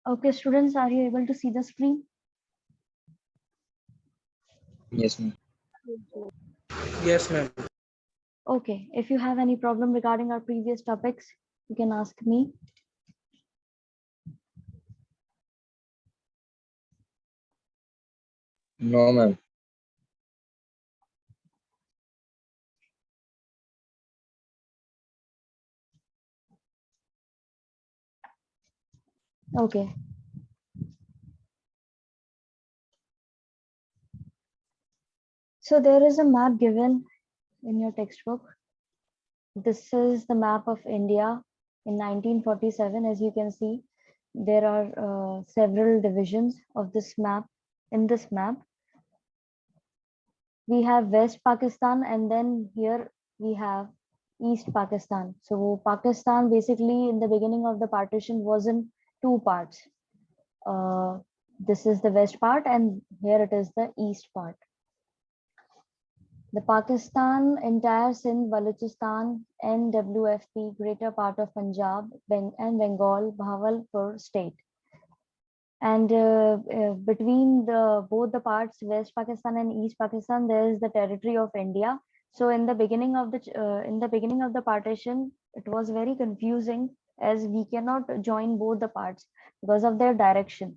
Okay, students, are you able to see the screen? Yes, ma'am. Yes, ma'am. Okay, if you have any problem regarding our previous topics, you can ask me. No, ma'am. Okay. So there is a map given in your textbook. This is the map of India in 1947. As you can see, there are several divisions of this map. In this map, we have West Pakistan, and then here we have East Pakistan. So Pakistan basically in the beginning of the partition was in two parts. This is the west part, and here it is the east part. The Pakistan, entire Sindh, Balochistan, NWFP, greater part of Punjab and Bengal, Bahawalpur state. And between both the parts, West Pakistan and East Pakistan, there is the territory of India. So in the beginning of the partition, it was very confusing as we cannot join both the parts because of their direction.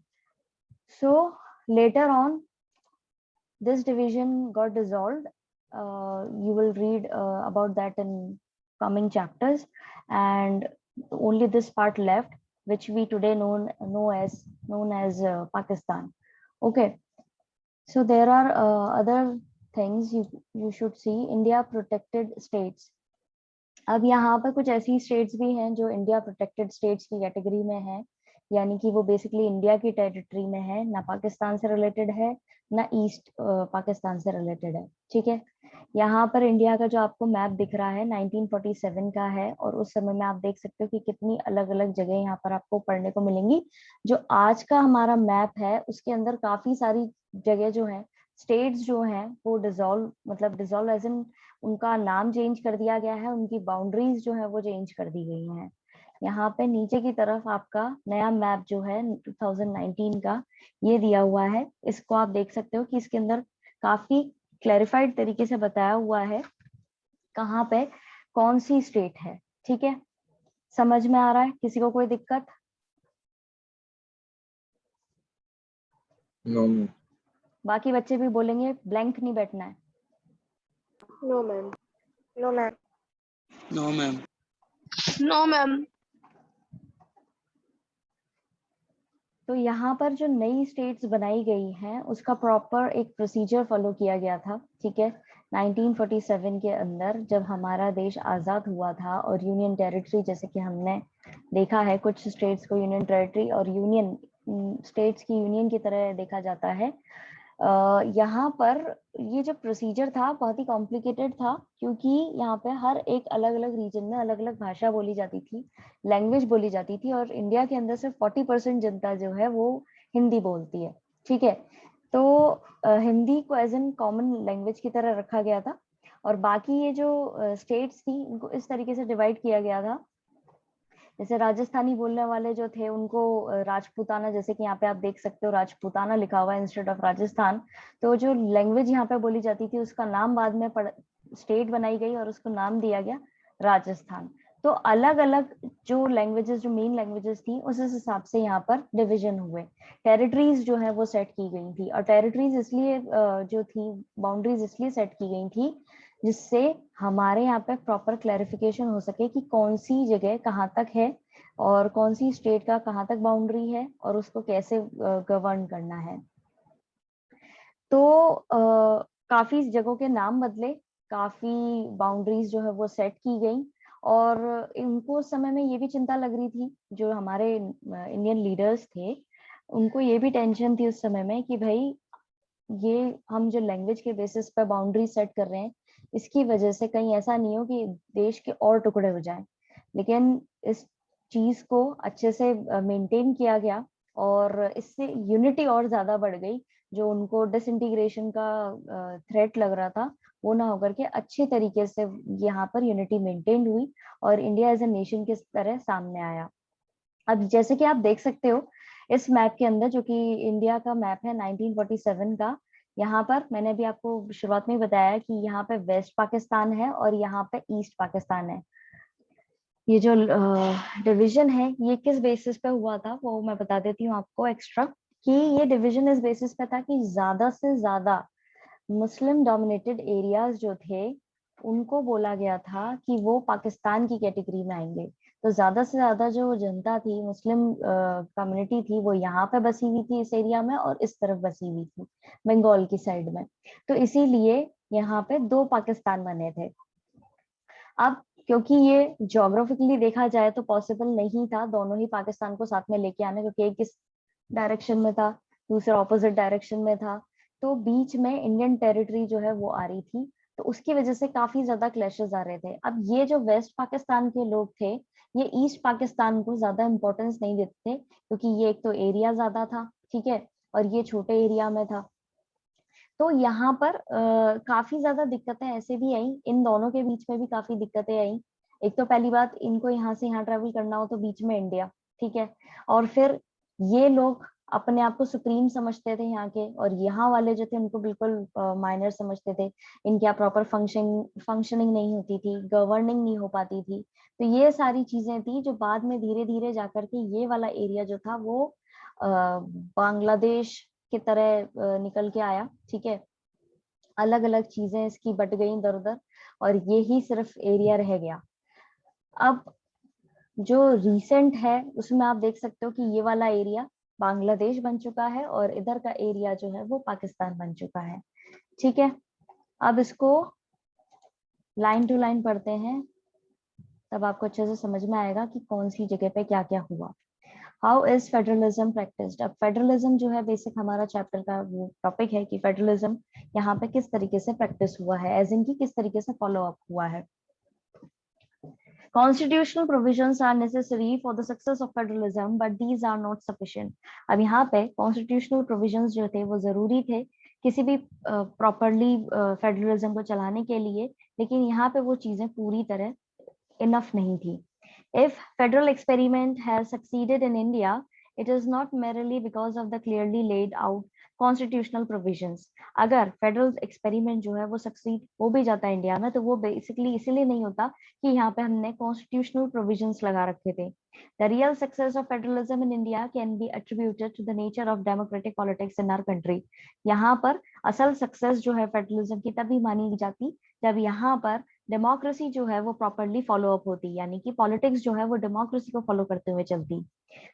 So later on, this division got dissolved. You will read about that in coming chapters, and only this part left, which we today know as Pakistan. Okay, so there are other things you should see. India protected states. अब यहाँ पर कुछ ऐसी states भी हैं जो India protected states की category में है, यानी कि वो बेसिकली इंडिया की टेरिटरी में है, ना पाकिस्तान से रिलेटेड है ना ईस्ट पाकिस्तान से रिलेटेड है। ठीक है, यहाँ पर इंडिया का जो आपको मैप दिख रहा है 1947 का है, और उस समय में आप देख सकते हो कि कितनी अलग अलग जगह यहाँ पर आपको पढ़ने को मिलेंगी। जो आज का हमारा मैप है उसके अंदर काफी सारी जगह जो है, स्टेट्स जो हैं वो डिसॉल्व एज इन उनका नाम चेंज कर दिया गया है, उनकी बाउंड्रीज जो है वो चेंज कर दी गई हैं। यहाँ पे नीचे की तरफ आपका नया मैप जो है 2019 का ये दिया हुआ है, इसको आप देख सकते हो कि इसके अंदर काफी क्लैरिफाइड तरीके से बताया हुआ है कहाँ पे कौन सी स्टेट है। ठीक है, समझ में आ रहा है? किसी को कोई दिक्कत? No, ma'am. बाकी बच्चे भी बोलेंगे, ब्लैंक नहीं बैठना है। No, ma'am. No, ma'am. No, ma'am. No, ma'am. तो यहाँ पर जो नई स्टेट्स बनाई गई हैं उसका प्रॉपर एक प्रोसीजर फॉलो किया गया था। ठीक है, 1947 के अंदर जब हमारा देश आजाद हुआ था और यूनियन टेरिटरी, जैसे कि हमने देखा है कुछ स्टेट्स को यूनियन टेरिटरी और यूनियन स्टेट्स की यूनियन की तरह देखा जाता है। यहाँ पर ये जो प्रोसीजर था बहुत ही कॉम्प्लिकेटेड था, क्योंकि यहाँ पे हर एक अलग अलग रीजन में अलग अलग भाषा बोली जाती थी, लैंग्वेज बोली जाती थी, और इंडिया के अंदर सिर्फ 40% जनता जो है वो हिंदी बोलती है। ठीक है, तो हिंदी को एज एन कॉमन लैंग्वेज की तरह रखा गया था, और बाकी ये जो स्टेट्स थी इनको इस तरीके से डिवाइड किया गया था। जैसे राजस्थानी बोलने वाले जो थे उनको राजपूताना, जैसे कि यहाँ पे आप देख सकते हो राजपूताना लिखा हुआ है इंस्टेड ऑफ राजस्थान। तो जो लैंग्वेज यहाँ पे बोली जाती थी उसका नाम बाद में स्टेट बनाई गई और उसको नाम दिया गया राजस्थान। तो अलग अलग जो लैंग्वेजेस, जो मेन लैंग्वेजेस थी उस हिसाब से यहाँ पर डिवीजन हुए, टेरिटरीज जो है वो सेट की गई थी। और टेरिटरीज इसलिए जो थी, बाउंड्रीज इसलिए सेट की गई थी जिससे हमारे यहाँ पे प्रॉपर क्लैरिफिकेशन हो सके कि कौन सी जगह कहाँ तक है और कौन सी स्टेट का कहाँ तक बाउंड्री है और उसको कैसे गवर्न करना है। तो काफी जगहों के नाम बदले, काफी बाउंड्रीज जो है वो सेट की गई, और इनको उस समय में ये भी चिंता लग रही थी, जो हमारे इंडियन लीडर्स थे उनको ये भी टेंशन थी उस समय में कि भाई ये हम जो लैंग्वेज के बेसिस पर बाउंड्री सेट कर रहे हैं इसकी वजह से कहीं ऐसा नहीं हो कि देश के और टुकड़े हो जाएं। लेकिन इस चीज को अच्छे से मेंटेन किया गया और इससे यूनिटी और ज्यादा बढ़ गई। जो उनको डिसइंटीग्रेशन का थ्रेट लग रहा था वो ना होकर के अच्छे तरीके से यहाँ पर यूनिटी मेंटेन हुई और इंडिया एज ए नेशन किस तरह सामने आया। अब जैसे कि आप देख सकते हो इस मैप के अंदर, जो कि इंडिया का मैप है 1947 का, यहाँ पर मैंने भी आपको शुरुआत में ही बताया कि यहाँ पे वेस्ट पाकिस्तान है और यहाँ पे ईस्ट पाकिस्तान है। ये जो डिवीजन है ये किस बेसिस पे हुआ था वो मैं बता देती हूँ आपको एक्स्ट्रा, कि ये डिवीजन इस बेसिस पे था कि ज्यादा से ज्यादा मुस्लिम डोमिनेटेड एरियाज जो थे उनको बोला गया था कि वो पाकिस्तान की कैटेगरी में आएंगे। तो ज्यादा से ज्यादा जो जनता थी, मुस्लिम कम्युनिटी थी, वो यहाँ पे बसी हुई थी इस एरिया में और इस तरफ बसी हुई थी बंगाल की साइड में। तो इसीलिए यहाँ पे दो पाकिस्तान बने थे। अब क्योंकि ये ज्योग्राफिकली देखा जाए तो पॉसिबल नहीं था दोनों ही पाकिस्तान को साथ में लेके आने, क्योंकि एक इस डायरेक्शन में था, दूसरा ऑपोजिट डायरेक्शन में था, तो बीच में इंडियन टेरिटरी जो है वो आ रही थी। तो उसकी वजह से काफी ज्यादा क्लैशेस आ रहे थे। अब ये जो वेस्ट पाकिस्तान के लोग थे, ये ईस्ट पाकिस्तान को ज्यादा इंपॉर्टेंस नहीं देते थे, क्योंकि ये एक तो एरिया ज्यादा था, ठीक है, और ये छोटे एरिया में था। तो यहाँ पर काफी ज्यादा दिक्कतें ऐसे भी आई, इन दोनों के बीच में भी काफी दिक्कतें आई। एक तो पहली बात, इनको यहाँ से यहाँ ट्रेवल करना हो तो बीच में इंडिया, ठीक है, और फिर ये लोग अपने आप को सुप्रीम समझते थे यहाँ के, और यहाँ वाले जो थे उनको बिल्कुल माइनर समझते थे। इनके यहाँ प्रॉपर फंक्शनिंग नहीं होती थी, गवर्निंग नहीं हो पाती थी। तो ये सारी चीजें थी जो बाद में धीरे धीरे जाकर के ये वाला एरिया जो था वो बांग्लादेश की तरह निकल के आया, ठीक है। अलग अलग चीजें इसकी बट गई इधर उधर, और ये ही सिर्फ एरिया रह गया। अब जो रिसेंट है उसमें आप देख सकते हो कि ये वाला एरिया बांग्लादेश बन चुका है और इधर का एरिया जो है वो पाकिस्तान बन चुका है, ठीक है। अब इसको लाइन टू लाइन पढ़ते हैं, तब आपको अच्छे से समझ में आएगा कि कौन सी जगह पे क्या क्या हुआ। How is federalism practised? अब फेडरलिज्म जो है बेसिक हमारा चैप्टर का वो टॉपिक है कि फेडरलिज्म यहाँ पे किस तरीके से प्रैक्टिस हुआ है, एज इन की किस तरीके से फॉलो अप हुआ है। Constitutional provisions are necessary for the success of federalism, but these are not sufficient. अब यहाँ पे constitutional provisions जो थे वो जरूरी थे किसी भी properly फेडरलिज्म को चलाने के लिए, लेकिन यहाँ पे वो चीजें पूरी तरह enough नहीं थी। If federal experiment has succeeded in India, it is not merely because of the clearly laid out constitutional provisions. अगर फेडरल एक्सपेरिमेंट जो है वो सक्सीड हो भी जाता है इंडिया में, तो वो बेसिकली इसीलिए नहीं होता कि यहाँ पे हमने कॉन्स्टिट्यूशनल प्रोविजंस लगा रखे थे। The real success of federalism in India can be attributed to the nature of democratic politics in our country. यहाँ पर असल सक्सेस जो है फेडरलिज्म की तभी मानी जाती जब यहाँ पर डेमोक्रेसी जो है वो प्रॉपरली फॉलो अप होती, यानी कि पॉलिटिक्स जो है वो डेमोक्रेसी को फॉलो करते हुए चलती।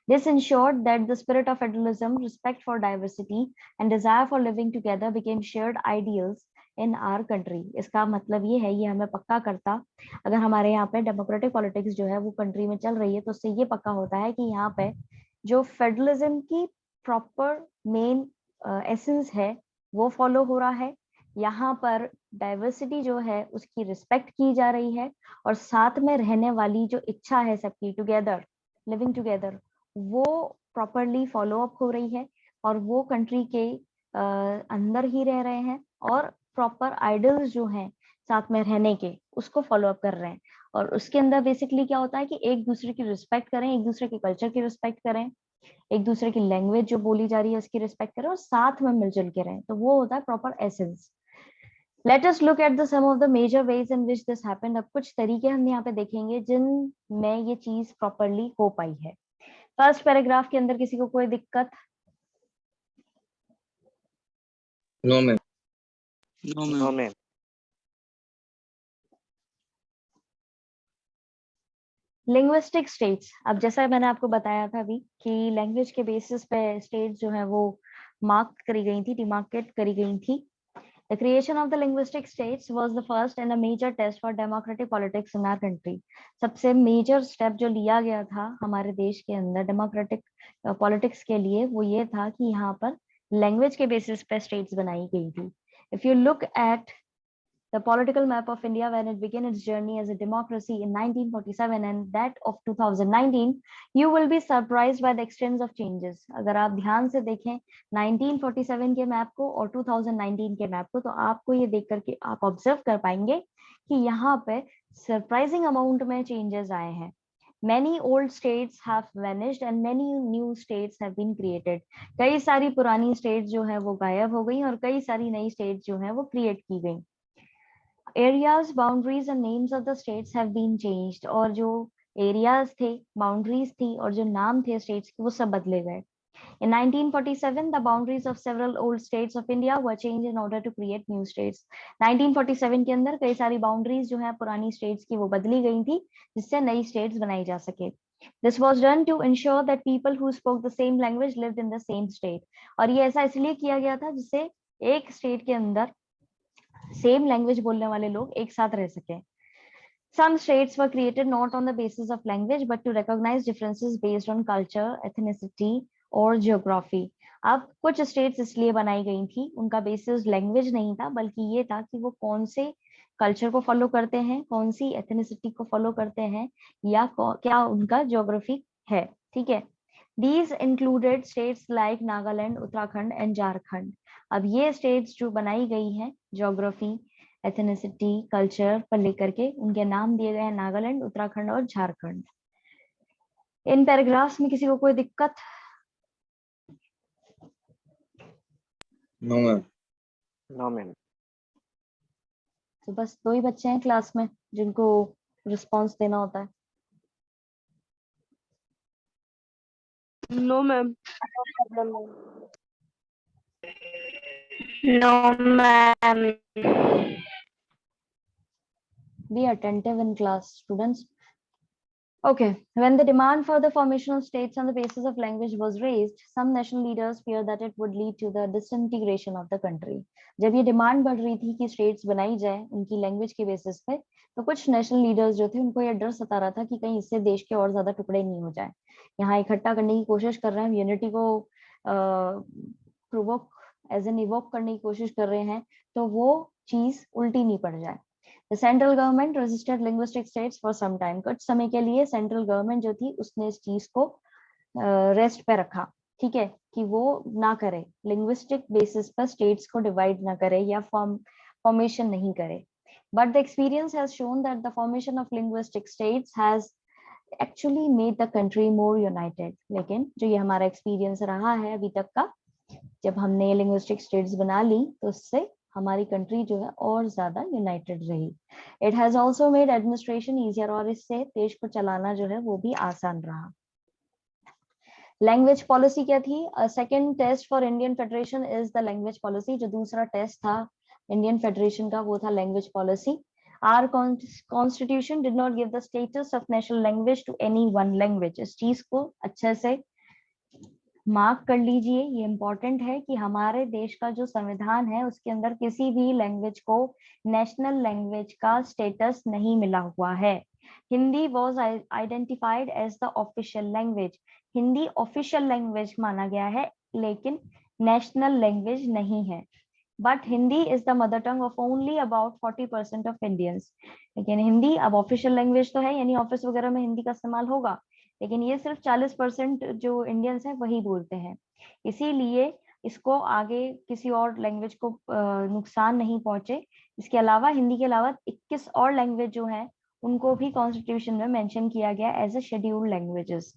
This ensured that the spirit of federalism, respect for diversity, and desire for living together became shared ideals in our country. इसका मतलब ये है, ये हमें पक्का करता, अगर हमारे यहाँ पे डेमोक्रेटिक पॉलिटिक्स जो है वो कंट्री में चल रही है, तो उससे ये पक्का होता है कि यहाँ पे जो फेडरलिज्म की प्रॉपर मेन एसेंस है वो फॉलो हो रहा है, यहाँ पर डाइवर्सिटी जो है उसकी रिस्पेक्ट की जा रही है, और साथ में रहने वाली जो इच्छा है सबकी, टुगेदर लिविंग टुगेदर, वो प्रॉपरली फॉलो अप हो रही है, और वो कंट्री के अंदर ही रह रहे हैं, और प्रॉपर आइडल्स जो हैं साथ में रहने के उसको फॉलो अप कर रहे हैं। और उसके अंदर बेसिकली क्या होता है कि एक दूसरे की रिस्पेक्ट करें, एक दूसरे के कल्चर की रिस्पेक्ट करें, एक दूसरे की लैंग्वेज जो बोली जा रही है उसकी रिस्पेक्ट करें, और साथ में मिलजुल के रहें। तो वो होता है proper essence. Let us look at the some of the major ways in which this happened. अब कुछ तरीके हम यहाँ पे देखेंगे जिनमें ये चीज प्रॉपरली हो पाई है। फर्स्ट पैराग्राफ के अंदर किसी को कोई दिक्कत? No ma'am. No, No, ma'am. ma'am. Linguistic states, अब जैसा मैंने आपको बताया था अभी कि लैंग्वेज के बेसिस पे स्टेट्स जो है वो मार्क करी गई थी, डिमार्केट करी गई थी। The creation of the linguistic states was the first and a major test for democratic politics in our country. सबसे मेजर स्टेप जो लिया गया था हमारे देश के अंदर डेमोक्रेटिक पॉलिटिक्स के लिए वो ये था कि यहाँ पर लैंग्वेज के बेसिस पे स्टेट्स बनाई गई थी। If you look at the political map of India when it began its journey as a democracy in 1947 and that of 2019, you will be surprised by the extent of changes. अगर आप ध्यान से देखें 1947 के map को और 2019 के map को, तो आपको ये देख करके आप ऑब्जर्व कर पाएंगे कि यहाँ पे सरप्राइजिंग अमाउंट में चेंजेस आए हैं। Many old states have vanished and many new states have been created. कई सारी पुरानी स्टेट्स जो है वो गायब हो गई और कई सारी नई स्टेट्स जो है वो क्रिएट की गई. Areas, boundaries and names of the states have been changed. और जो areas थे, boundaries थी और जो नाम थे states के वो सब बदले गए. In 1947, the boundaries of several old states of India were changed in order to create new states. 1947 के अंदर कई सारी boundaries जो है पुरानी states की वो बदली गई थी जिससे नई states बनाई जा सके. This was done to ensure that people who spoke the same language lived in the same state. और ये ऐसा इसलिए किया गया था जिससे एक state के अंदर सेम लैंग्वेज बोलने वाले लोग एक साथ रह सके. Some states were created not on the basis of language but to recognize differences based on culture, ethnicity और geography. अब कुछ states इसलिए बनाई गई थी, उनका बेसिस लैंग्वेज नहीं था बल्कि ये था कि वो कौन से कल्चर को फॉलो करते हैं, कौन सी एथनिसिटी को फॉलो करते हैं या क्या उनका ज्योग्राफी है. ठीक है. These included states like Nagaland, Uttarakhand and Jharkhand. अब ये स्टेट्स जो बनाई गई हैं ज्योग्राफी, एथनिसिटी, कल्चर पर लेकर के उनके नाम दिए गए हैं नागालैंड, उत्तराखंड और झारखंड. इन पैराग्राफ्स में किसी को कोई दिक्कत? No ma'am. No ma'am. तो बस 2 ही बच्चे हैं क्लास में जिनको रिस्पांस देना होता है. No, ma'am. No, ma'am. Be attentive in class, students. Okay, when the demand for the formation of states on the basis of language was raised, some national leaders feared that it would lead to the disintegration of the country. जब ये demand बढ़ रही थी कि states बनाई जाए उनकी language के बेसिस पे, तो कुछ नेशनल लीडर्स जो थे उनको ये डर सता रहा था कि कहीं इससे देश के और ज्यादा टुकड़े नहीं हो जाए. यहाँ इकट्ठा करने की कोशिश कर रहे हैं, यूनिटी को प्रोवोक एज एन इवोक करने की कोशिश कर रहे हैं, तो वो चीज उल्टी नहीं पड़ जाए. The central government resisted linguistic states for some time. कुछ समय के लिए सेंट्रल गवर्नमेंट जो थी उसने इस चीज को रेस्ट पे रखा. ठीक है, कि वो ना करे, लिंग्विस्टिक बेसिस पर स्टेट्स को डिवाइड ना करे या फॉर्मेशन नहीं करे. But the experience has shown that the formation of linguistic states has actually made the country more united. लेकिन जो ये हमारा एक्सपीरियंस रहा है अभी तक का, जब हमने लिंग्विस्टिक स्टेट्स बना ली तो उससे हमारी कंट्री जो है और ज्यादा यूनाइटेड रही. It has also made administration easier, और इससे देश को चलाना जो है वो भी आसान रहा. लैंग्वेज पॉलिसी क्या थी? Second test for Indian federation is the language policy. जो दूसरा टेस्ट था इंडियन फेडरेशन का वो था language policy. Our constitution did not give the status of national language to any one language. इस चीज को अच्छे से मार्क कर लीजिए, ये इम्पोर्टेंट है कि हमारे देश का जो संविधान है उसके अंदर किसी भी लैंग्वेज को नेशनल लैंग्वेज का स्टेटस नहीं मिला हुआ है. Hindi was identified as the official language. Hindi official language माना गया है लेकिन नेशनल लैंग्वेज नहीं है. But Hindi is the mother tongue of only about 40% of Indians. लेकिन हिंदी अब ऑफिशियल लैंग्वेज तो है, यानी ऑफिस वगैरह में हिंदी का इस्तेमाल होगा, लेकिन ये सिर्फ 40% जो इंडियंस हैं वही बोलते हैं. इसीलिए इसको आगे किसी और लैंग्वेज को नुकसान नहीं पहुंचे. इसके अलावा हिंदी के अलावा 21 और लैंग्वेज जो है उनको भी कॉन्स्टिट्यूशन में मेंशन किया गया as a scheduled languages.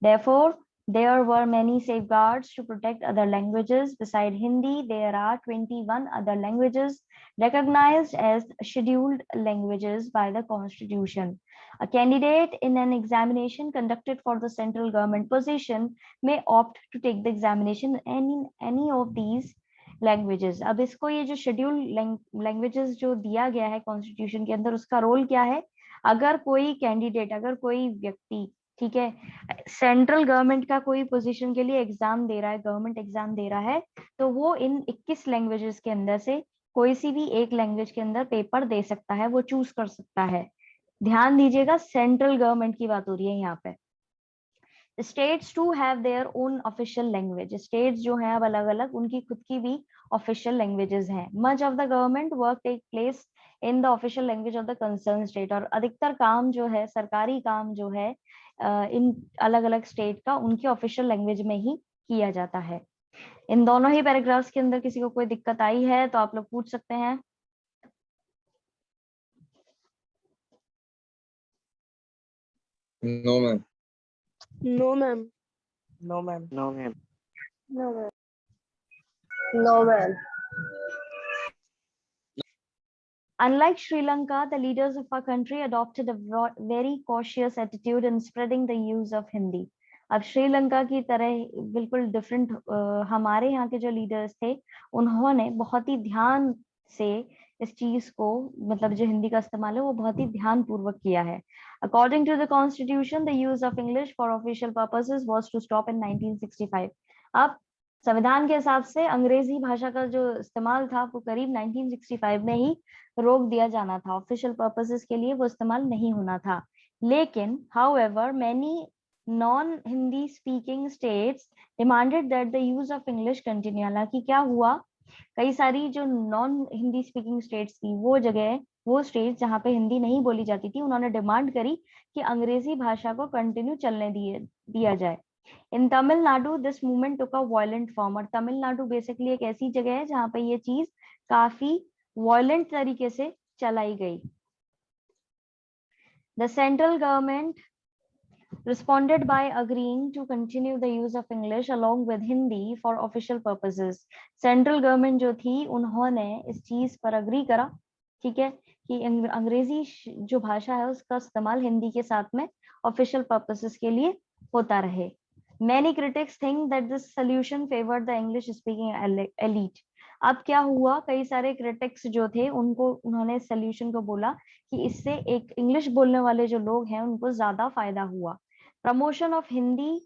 Therefore, there were many safeguards to protect other languages. Beside Hindi, there are 21 other languages recognized as scheduled languages by the Constitution. A candidate in an examination conducted for the central government position may opt to take the examination in any of these languages. अब इसको ये जो scheduled languages जो दिया गया है Constitution के अंदर, उसका रोल क्या है? अगर कोई कैंडिडेट, अगर कोई व्यक्ति, ठीक है, सेंट्रल गवर्नमेंट का कोई पोजीशन के लिए एग्जाम दे रहा है, गवर्नमेंट एग्जाम दे रहा है, तो वो इन 21 लैंग्वेजेस के अंदर से कोई सी भी एक लैंग्वेज के अंदर पेपर दे सकता है, वो चूज कर सकता है. ध्यान दीजिएगा, सेंट्रल गवर्नमेंट की बात हो रही है यहाँ पे. States to have their own official language. States जो है अब अलग अलग उनकी खुद की भी ऑफिशियल लैंग्वेजेस हैं. Much of the government work take place in the official language of the concern state. और अधिकतर काम जो है, सरकारी काम जो है इन अलग अलग स्टेट का, उनकी ऑफिशियल लैंग्वेज में ही किया जाता है. इन दोनों ही पैराग्राफ्स के अंदर किसी को कोई दिक्कत आई है तो आप लोग पूछ सकते हैं. No, ma'am. No, ma'am. No, ma'am. No, ma'am. No, ma'am. No, ma'am. Unlike Sri Lanka, the leaders of our country adopted a very cautious attitude in spreading the use of Hindi. अब श्रीलंका की तरह बिल्कुल different हमारे यहाँ के जो leaders थे उन्होंने बहुत ही ध्यान से इस चीज को मतलब जो हिंदी का इस्तेमाल है वो बहुत ही ध्यान पूर्वक किया है. According to the Constitution, the use of English for official purposes was to stop in 1965. अब संविधान के हिसाब से अंग्रेजी भाषा का जो इस्तेमाल था वो करीब 1965 में ही रोक दिया जाना था. ऑफिशियल पर्पसेस के लिए वो इस्तेमाल नहीं होना था. लेकिन however many non-Hindi speaking states demanded that the use of English continue. हालांकि क्या हुआ, कई सारी जो नॉन हिंदी स्पीकिंग स्टेट्स थी वो स्टेट्स जहाँ पे हिंदी नहीं बोली जाती थी उन्होंने डिमांड करी कि अंग्रेजी भाषा को कंटिन्यू चलने दिया जाए. In Tamil Nadu this movement took a violent form. और तमिलनाडु बेसिकली एक ऐसी जगह है जहाँ पे ये चीज काफी वायलेंट तरीके से चलाई गई. The central government responded by agreeing to continue the use of English along with Hindi for official purposes. Central government जो थी उन्होंने इस चीज पर अग्री करा, ठीक है, कि अंग्रेजी जो भाषा है उसका इस्तेमाल हिंदी के साथ में ऑफिशियल पर्पसेस के लिए होता रहे. Many critics think that this solution favored the English speaking elite. अब क्या हुआ, कई सारे क्रिटिक्स जो थे उन्होंने सोल्यूशन को बोला कि इससे एक इंग्लिश बोलने वाले जो लोग हैं उनको ज्यादा फायदा हुआ. Promotion of Hindi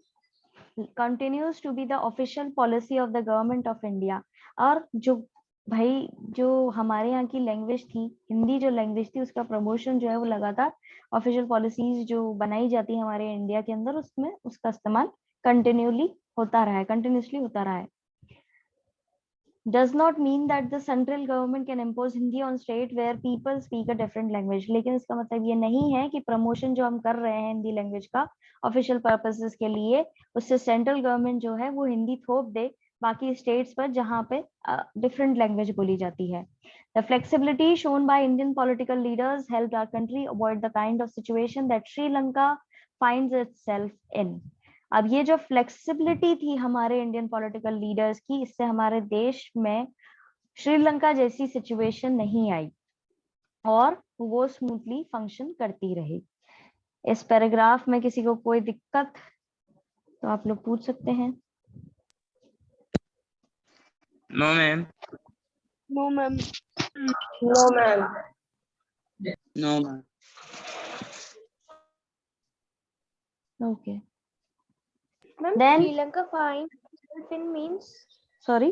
continues to be the official policy of the government of India. और जो हमारे यहाँ की लैंग्वेज थी, हिंदी जो लैंग्वेज थी उसका प्रमोशन जो है वो लगातार ऑफिशियल पॉलिसीज जो बनाई जाती है हमारे इंडिया के अंदर उसमें उसका इस्तेमाल कंटिन्यूसली होता रहा है. Does not mean that the central government can impose Hindi on state where people speak a different language. लेकिन इसका मतलब ये नहीं है कि प्रमोशन जो हम कर रहे हैं हिंदी लैंग्वेज का ऑफिशियल पर्पसेस के लिए उससे सेंट्रल गवर्नमेंट जो है वो हिंदी थोप दे बाकी स्टेट्स पर जहाँ पे डिफरेंट लैंग्वेज बोली जाती है. The flexibility shown by Indian political leaders helped our country avoid the kind of situation that Sri Lanka finds itself in. अब ये जो फ्लेक्सिबिलिटी थी हमारे इंडियन पॉलिटिकल लीडर्स की, इससे हमारे देश में श्रीलंका जैसी सिचुएशन नहीं आई और वो स्मूथली फंक्शन करती रही. इस पैराग्राफ में किसी को कोई दिक्कत तो आप लोग पूछ सकते हैं. No, ma'am. No, ma'am. No, ma'am. No, ma'am. Okay. Ma'am, Then- Sri Lanka finds itself in means? Sorry,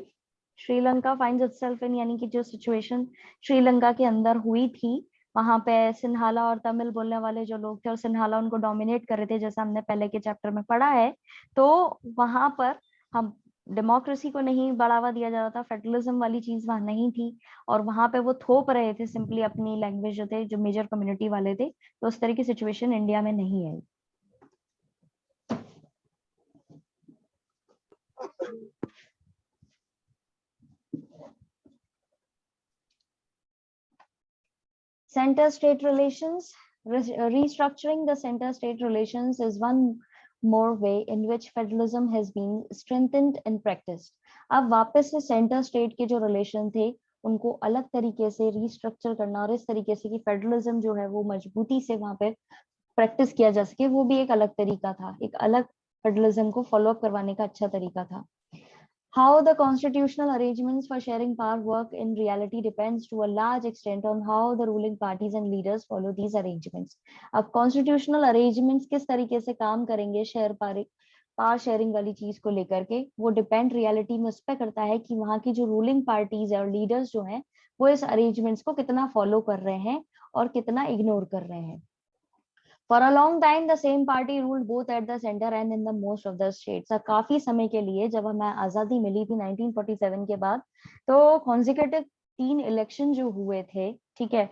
Sri Lanka finds itself इन यानी कि जो सिचुएशन श्रीलंका के अंदर हुई थी वहां पे सिन्हाला और तमिल बोलने वाले जो लोग थे और सिन्हाला उनको डोमिनेट कर रहे थे जैसा हमने पहले के चैप्टर में पढ़ा है. तो वहां पर हम डेमोक्रेसी को नहीं बढ़ावा दिया जा रहा था, फेडरलिज्म वाली चीज वहां नहीं थी और वहां पे वो थोप रहे थे सिंपली अपनी लैंग्वेज जो थे जो मेजर कम्युनिटी वाले थे. तो उस तरह की सिचुएशन इंडिया में नहीं आई. Center-state relations. Restructuring the center-state relations is one more way in which federalism has been strengthened and practiced. अब वापस से सेंटर स्टेट के जो रिलेशन थे उनको अलग तरीके से रीस्ट्रक्चर करना और इस तरीके से कि फेडरलिज्म जो है वो मजबूती से वहां पे प्रैक्टिस किया जा सके, वो भी एक अलग तरीका था, एक अलग फेडरलिज्म को फॉलो अप करवाने का अच्छा तरीका था. How the constitutional arrangements for sharing power work in reality depends to a large extent on how the ruling parties and leaders follow these arrangements. अब constitutional arrangements किस तरीके से काम करेंगे पावर शेयरिंग वाली चीज को लेकर के, वो डिपेंड रियलिटी में उस पर करता है कि वहां की जो रूलिंग पार्टीज है और लीडर्स जो हैं वो इस अरेंजमेंट्स को कितना फॉलो कर रहे हैं और कितना इग्नोर कर रहे हैं. For a long time, the same party ruled both at the center and in the most of the states. काफी समय के लिए जब हमें आजादी मिली थी 1947 के बाद, तो कॉन्जिक्यूटिव 3 इलेक्शन जो हुए थे, ठीक है,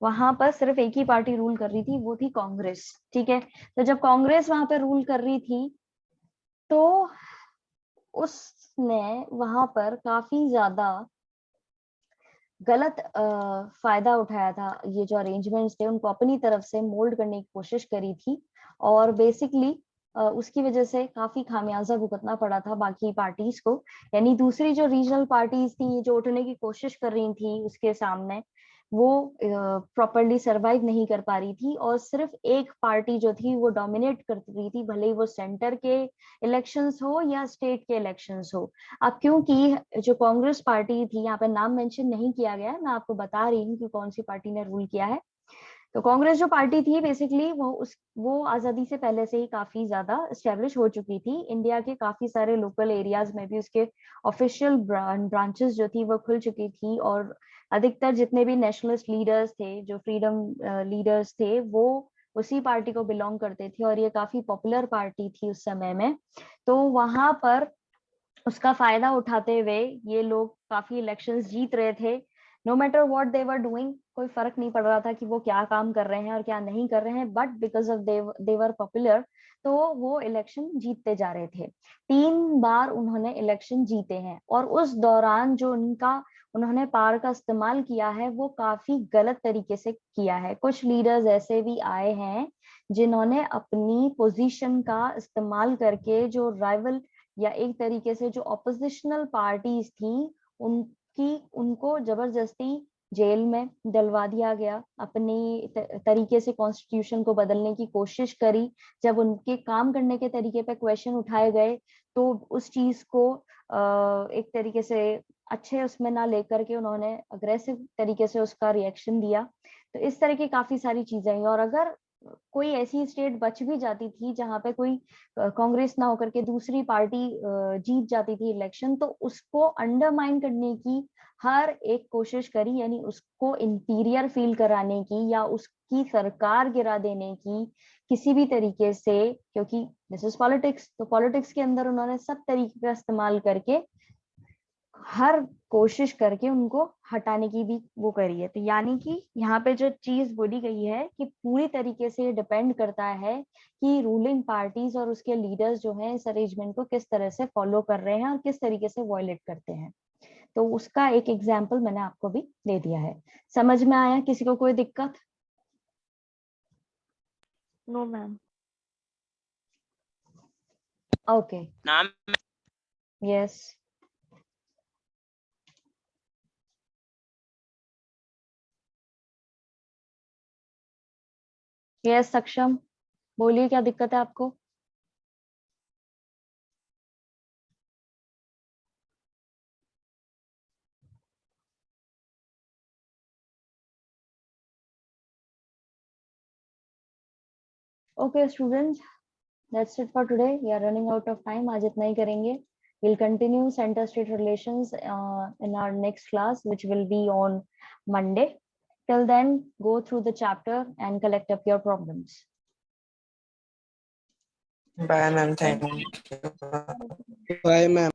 वहां पर सिर्फ एक ही पार्टी रूल कर रही थी, वो थी कांग्रेस. ठीक है, तो जब कांग्रेस वहां पर रूल कर रही थी तो उसने वहां पर काफी ज्यादा गलत फायदा उठाया था. ये जो अरेंजमेंट्स थे उनको अपनी तरफ से मोल्ड करने की कोशिश करी थी और बेसिकली उसकी वजह से काफी खामियाजा भुगतना पड़ा था बाकी पार्टीज को। यानी दूसरी जो रीजनल पार्टीज थी जो उठने की कोशिश कर रही थी उसके सामने, वो प्रॉपरली सरवाइव नहीं कर पा रही थी, और सिर्फ एक पार्टी जो थी वो डोमिनेट कर रही थी, भले ही वो सेंटर के इलेक्शंस हो या स्टेट के इलेक्शंस हो। अब क्योंकि जो कांग्रेस पार्टी थी, यहाँ पे नाम मेंशन नहीं किया गया, मैं आपको बता रही हूँ कि कौन सी पार्टी ने रूल किया है। तो कांग्रेस जो पार्टी थी बेसिकली वो आजादी से पहले से ही काफी ज्यादा एस्टेब्लिश हो चुकी थी। इंडिया के काफी सारे लोकल एरियाज में भी उसके ऑफिशियल ब्रांचेस जो थी वो खुल चुकी थी, और अधिकतर जितने भी नेशनलिस्ट लीडर्स थे, जो फ्रीडम लीडर्स थे, वो उसी पार्टी को बिलोंग करते थे, और ये काफी पॉपुलर पार्टी थी उस समय में। तो वहां पर उसका फायदा उठाते हुए ये लोग काफी इलेक्शंस जीत रहे थे। No matter what they were doing, कोई फर्क नहीं पड़ रहा था कि वो क्या काम कर रहे हैं और क्या नहीं कर रहे हैं, but because of they were popular, तो वो इलेक्शन जीतते जा रहे थे। 3 बार उन्होंने इलेक्शन जीते हैं, और उस दौरान जो उन्होंने पावर का इस्तेमाल किया है वो काफी गलत तरीके से किया है। कुछ लीडर्स ऐसे भी आए हैं जिन्होंने अपनी पोजीशन का इस्तेमाल करके जो राइवल या एक तरीके से जो ऑपोजिशनल पार्टीज थी उनको जबरदस्ती जेल में डलवा दिया गया, अपनी तरीके से कॉन्स्टिट्यूशन को बदलने की कोशिश करी। जब उनके काम करने के तरीके पे क्वेश्चन उठाए गए तो उस चीज को एक तरीके से अच्छे उसमें ना लेकर के उन्होंने अग्रेसिव तरीके से उसका रिएक्शन दिया। तो इस तरह की काफी सारी चीजें हुई, और अगर कोई ऐसी स्टेट बच भी जाती थी जहां पे कोई कांग्रेस ना होकर के दूसरी पार्टी जीत जाती थी इलेक्शन, तो उसको अंडरमाइन करने की हर एक कोशिश करी, यानी उसको इंटीरियर फील कराने की या उसकी सरकार गिरा देने की किसी भी तरीके से, क्योंकि दिस इज पॉलिटिक्स, तो पॉलिटिक्स के अंदर उन्होंने सब तरीके का इस्तेमाल करके हर कोशिश करके उनको हटाने की भी वो करी है। तो यानी कि यहाँ पे जो चीज बोली गई है कि पूरी तरीके से डिपेंड करता है कि रूलिंग पार्टीज और उसके लीडर्स जो हैं इस अरेंजमेंट को किस तरह से फॉलो कर रहे हैं और किस तरीके से वॉयलेट करते हैं। तो उसका एक एग्जाम्पल मैंने आपको भी दे दिया है। समझ में आया? किसी को कोई दिक्कत? No, ma'am. ओके, नाम यस। यस सक्षम, बोलिए क्या दिक्कत है आपको? Okay students, that's it for today. We are running out of time. आज इतना ही करेंगे. We'll continue center state relations in our next class, which will be on Monday. Till then, go through the chapter and collect up your problems. Bye, ma'am. Thank you. Bye, ma'am.